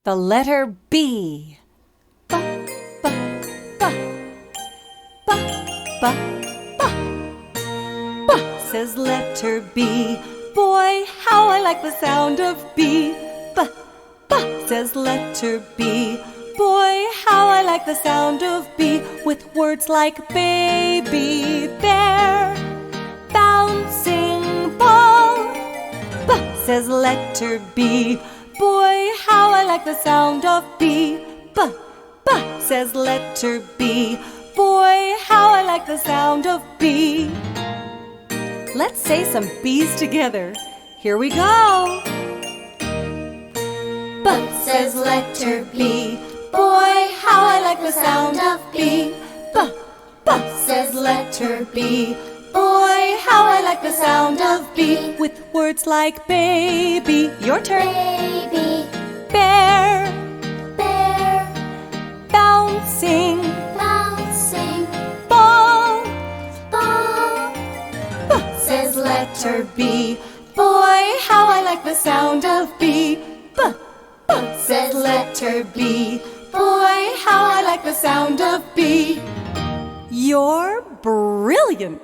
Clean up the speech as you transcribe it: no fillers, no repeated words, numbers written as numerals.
The letter B. Ba, ba, ba. Ba, ba, ba. Ba says letter B. Boy, how I like the sound of B. Ba, ba says letter B. Boy, how I like the sound of B. With words like baby, bear, bouncing ball. B says letter B. Boy, how I like the sound of B. B says letter B. Boy, how I like the sound of B. Let's say some B's together. Here we go. B says letter B. Boy, how I like the sound of B. B says letter B. Boy, how I like the sound of B. With words like baby, your turn. Baby, Bear, bear, bouncing bouncing ball. ball. B says letter B. Boy, how I like the sound of B. B says letter B. Boy, how I like the sound of B. You're brilliant!